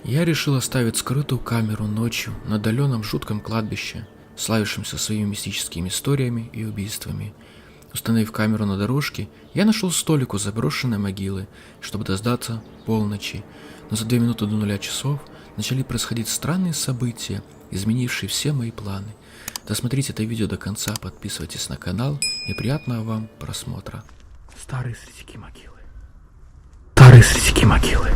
Я решил оставить скрытую камеру ночью на отдаленном жутком кладбище, славившемся своими мистическими историями и убийствами. Установив камеру на дорожке, я нашел столик у заброшенной могилы, чтобы дождаться полночи. Но за 2 минуты до 0 часов начали происходить странные события, изменившие все мои планы. Досмотрите это видео до конца, подписывайтесь на канал и приятного вам просмотра. Старые среди могилы. Старые среди могилы.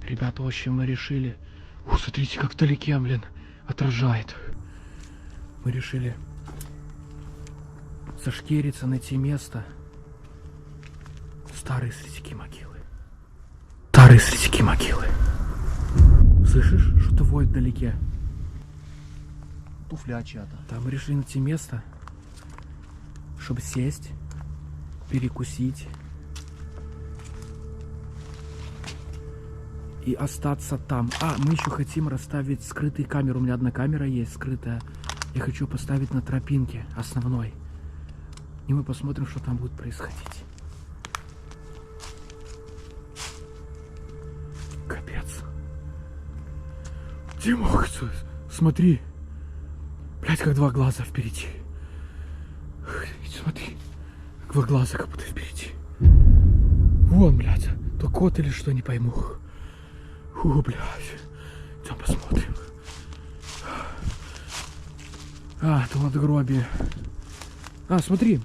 Ребята, в общем, мы решили... смотрите, как вдалеке, блин, отражает. Мы решили зашкериться, найти место. Старые среди могилы. Старые среди могилы. Слышишь, что-то воет вдалеке? Туфля чья-то. Да, мы решили найти место, чтобы сесть, перекусить и остаться там. Мы еще хотим расставить скрытые камеры. У меня одна камера есть скрытая. Я хочу поставить на тропинке основной. И мы посмотрим, что там будет происходить. Капец. Дима, смотри. Блять, как 2 глаза впереди. Смотри. 2 глаза как будто впереди. Вон, блядь. То кот или что, не пойму. Блядь. Идем посмотрим. Это надгробие. Смотри.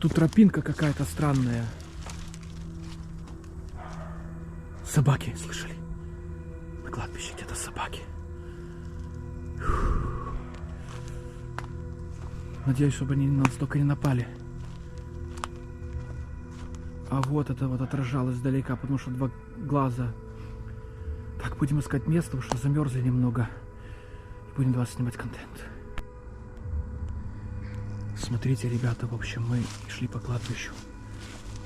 Тут тропинка какая-то странная. Собаки, слышали? На кладбище где-то собаки. Надеюсь, чтобы они на нас только не напали. Вот это вот отражалось издалека, потому что 2 глаза. Так, будем искать место, потому что замерзли немного. И будем для вас снимать контент. Смотрите, ребята, в общем, мы шли по кладбищу.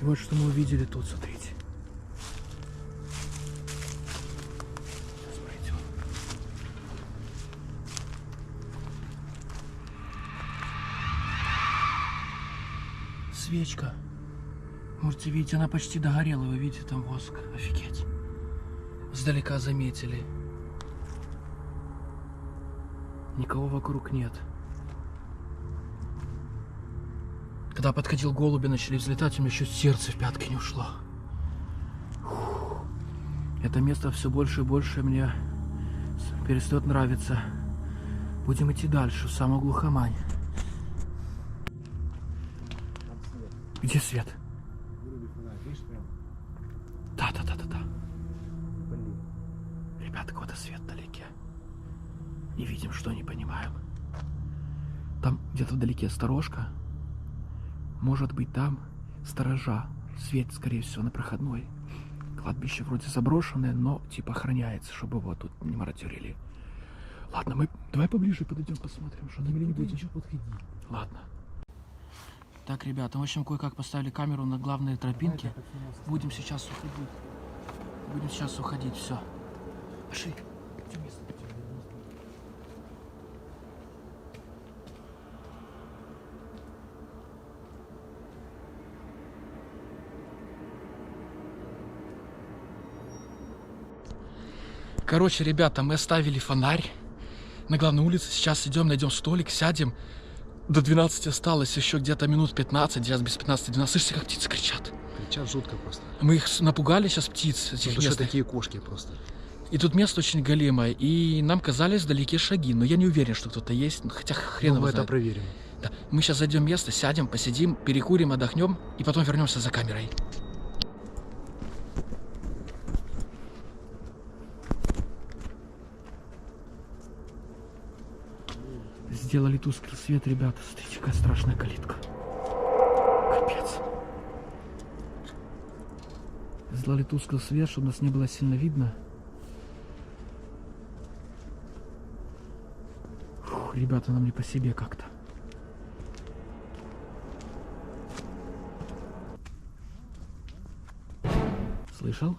И вот что мы увидели тут, смотрите. Смотрите. Свечка. Можете видеть, она почти догорела. Вы видите, там воск. Офигеть. Сдалека заметили. Никого вокруг нет. Когда подходил, голуби начали взлетать, у меня еще сердце в пятки не ушло. Это место все больше и больше мне перестает нравиться. Будем идти дальше, в самую глухомань. Где свет? Да. Ребята, какой-то свет вдалеке. Не видим, что, не понимаем. Там где-то вдалеке сторожка. Может быть, там сторожа. Свет, скорее всего, на проходной. Кладбище вроде заброшенное, но типа охраняется, чтобы его тут не мародерили. Ладно, давай поближе подойдем, посмотрим, что там или не будем. Ладно. Так, ребята, в общем, кое-как поставили камеру на главной тропинке. Будем сейчас уходить. Все. Пошли. Короче, ребята, мы оставили фонарь на главной улице. Сейчас идем, найдем столик, сядем. До 12 осталось еще где-то минут 15, сейчас без 15-12. Слышите, как птицы кричат? Кричат жутко просто. Мы их напугали сейчас, птиц этих мест. Такие кошки просто. И тут место очень големое, и нам казались вдалеке шаги, но я не уверен, что кто-то есть, хотя хрен его знает. Мы это проверим. Да. Мы сейчас зайдем в место, сядем, посидим, перекурим, отдохнем, и потом вернемся за камерой. Сделали тусклый свет, ребята. Смотрите, какая страшная калитка. Капец. Сделали тусклый свет, чтобы нас не было сильно видно. Ребята, нам не по себе как-то. Слышал?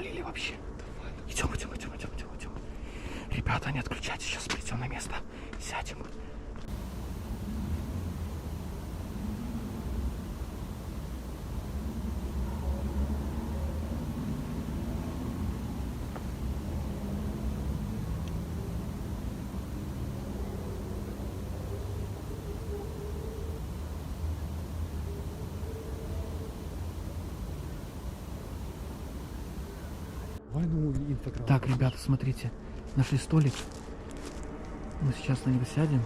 спалили вообще. Идем. Ребята, не отключайтесь, сейчас придем на место. Сядем. Так, ребята, смотрите. Нашли столик. Мы сейчас на него сядем.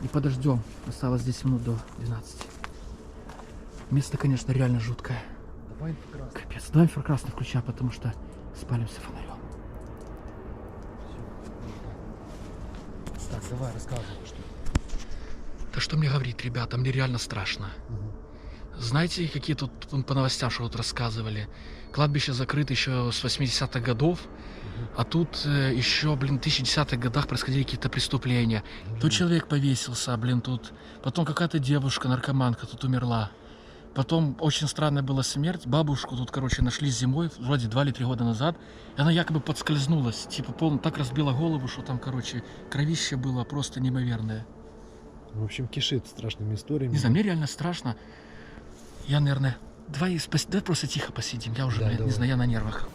И подождем. Осталось 10 минут до 12. Место, конечно, реально жуткое. Давай инфокрасный. Капец. Давай инфракрасный включай, потому что спалимся фонарем. Так, давай, рассказывай, что. Да что мне говорить, ребята, мне реально страшно. Знаете, какие тут по новостям, что тут рассказывали? Кладбище закрыто еще с 80-х годов, а тут еще, в 1010-х годах происходили какие-то преступления. Тут человек повесился, тут потом какая-то девушка, наркоманка тут умерла. Потом очень странная была смерть. Бабушку тут, нашли зимой, вроде 2 или 3 года назад. И она якобы подскользнулась, типа так разбила голову, что там, кровище было просто неимоверное. В общем, кишит страшными историями. Не знаю, мне реально страшно. Я, наверное, давай просто тихо посидим. Я уже, Да, не давай. знаю, я на нервах.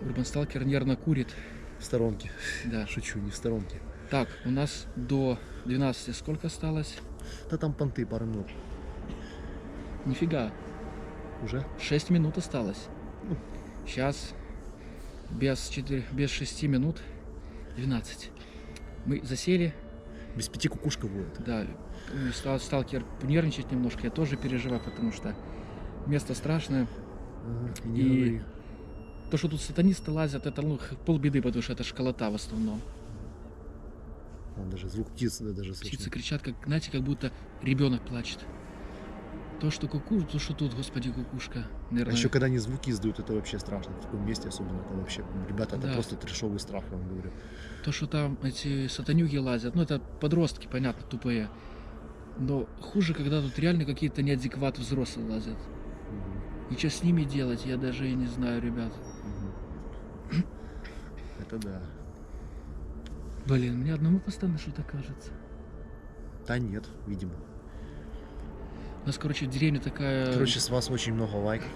Урбан Сталкер нервно курит. В сторонке. Да. Шучу, не в сторонке. Так, у нас до 12 сколько осталось? Да там понты, пару минут. Нифига. Уже? 6 минут осталось. Сейчас без 6 минут 12. Мы засели. Без 5 кукушка будет. Да, сталкер нервничать немножко. Я тоже переживаю, потому что место страшное. И не И- говори. То, что тут сатанисты лазят, это полбеды, потому что это школота в основном. Вон даже звук птиц, да, даже слышно. Птицы кричат, знаете, как будто ребенок плачет. То, что то, что тут, господи, кукушка. А Наверное, еще когда они звуки издают, это вообще страшно. В таком месте особенно, это вообще, ребята, это Да. просто трешовый страх, я вам говорю. то, что там эти сатанюги лазят, это подростки, понятно, тупые. Но хуже, когда тут реально какие-то неадекваты взрослые лазят. Мгм. И что с ними делать, я даже и не знаю, ребят. Мгм. Это да. Блин, мне одному постоянно что-то кажется. Да нет, видимо. У нас, в деревне такая... Короче, с вас очень много лайков.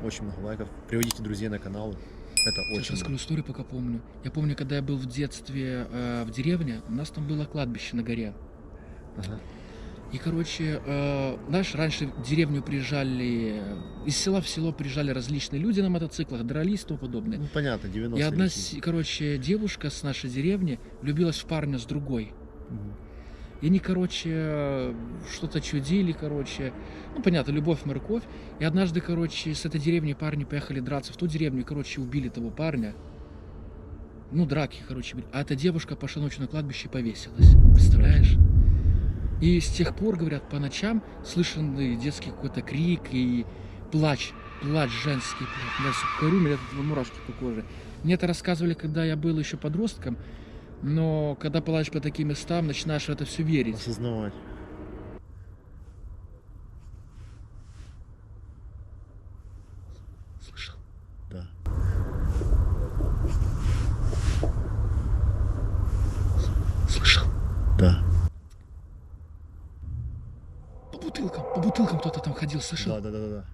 Очень много лайков. Приводите друзей на каналы. Это Сейчас очень расскажу историю, пока помню. Я помню, когда я был в детстве в деревне, у нас там было кладбище на горе. Ага. И, раньше в деревню приезжали, из села в село приезжали различные люди на мотоциклах, дрались и тому подобное. Ну понятно, 90-е. И одна, лихие. девушка с нашей деревни влюбилась в парня с другой. Мгм. И они, что-то чудили, понятно, любовь, морковь. И однажды, с этой деревни парни поехали драться в ту деревню, и, убили того парня. Драки, были. А эта девушка пошла ночью на кладбище и повесилась. Представляешь? И с тех пор, говорят, по ночам слышен детский какой-то крик и плач женский. Я говорю, у меня тут мурашки по коже. Мне это рассказывали, когда я был еще подростком, но когда плачешь по таким местам, начинаешь в это все верить. Осознавать. Слышал? Да. Слышал? Да. По бутылкам кто-то там ходил, слышал? Да.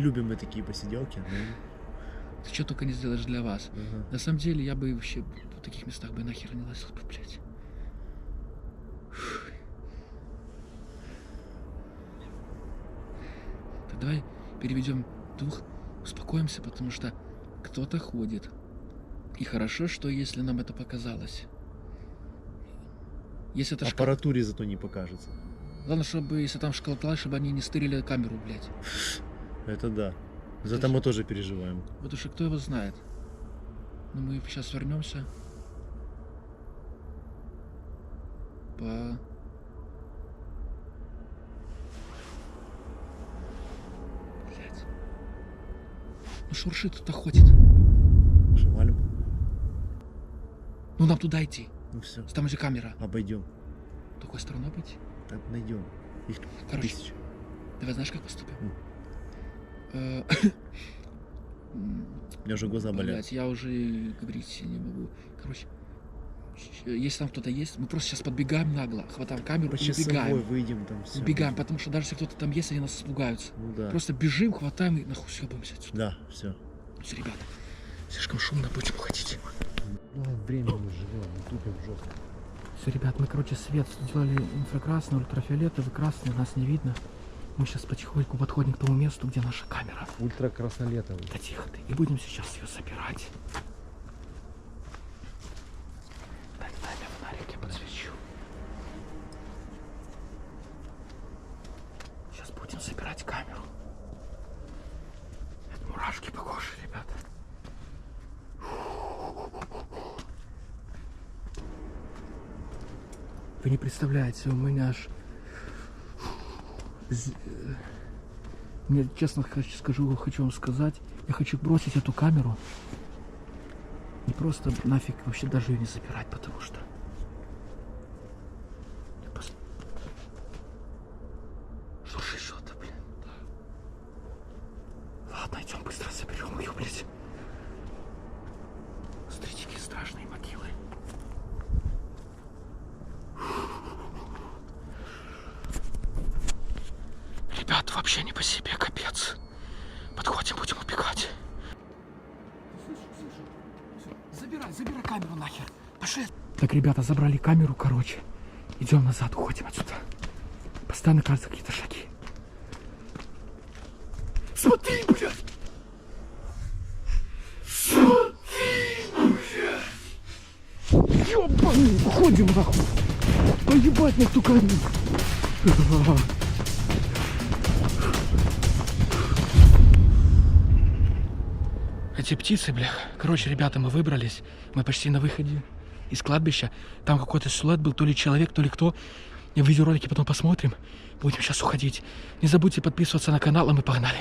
любим мы такие посиделки. Ты что только не сделаешь для вас. Ага. На самом деле, я бы вообще в таких местах бы нахер не лазил бы, блядь. Так давай переведем дух, успокоимся, потому что кто-то ходит. И хорошо, что если нам это показалось. Если это Аппаратуре зато не покажется. Главное, чтобы, если там школоклад, чтобы они не стырили камеру, блядь. Это да. Зато мы тоже переживаем. Вот уж и кто его знает. Но мы сейчас вернемся. Блядь. Ну шуршит, тут ходит. Шамалим? Ну нам туда идти. Ну все, Там же камера. обойдем. Какой стороной быть? Так найдем. Их Короче, 1000. давай знаешь, как поступим? У меня уже глаза болят. Блять, я уже говорить не могу. Короче, если там кто-то есть, мы просто сейчас подбегаем нагло, хватаем камеру По и часовой убегаем. выйдем там все. Убегаем, потому что даже если кто-то там есть, они нас испугаются. Ну да. Просто бежим, хватаем и нахуй съебаемся отсюда. Да, все. Все, ребята, слишком шумно, будем уходить. Ну, время мы живем, мы тупим жестко. Все, ребят, мы, короче, свет сделали инфракрасный, ультрафиолетовый, красный, нас не видно. Мы сейчас потихоньку подходим к тому месту, где наша камера. Ультракраснолетовый. Да тихо ты. И будем сейчас ее собирать. Дай я фонарик, я подсвечу. Сейчас будем собирать камеру. Это мурашки похожи, ребята. Вы не представляете, у меня аж... Мне честно хочу вам сказать, я хочу бросить эту камеру и просто нафиг вообще даже ее не забирать, потому что... Слушай, что-то, блин. Ладно, идем быстро заберем ее, блядь. Смотрите, какие страшные могилы. Ребят, вообще не по себе, капец. Подходим, будем убегать. Забирай камеру нахер. Пошли. Так, ребята, забрали камеру, короче. Идем назад, уходим отсюда. Постоянно кажутся какие-то шаги. Смотри, блядь! Смотри, блядь! Ёбаный, уходим нахуй. Поебать на ту камеру. Эти птицы, бля. Короче, ребята, мы выбрались. Мы почти на выходе из кладбища. Там какой-то силуэт был, то ли человек, то ли кто. В видеоролике потом посмотрим. Будем сейчас уходить. Не забудьте подписываться на канал, а мы погнали.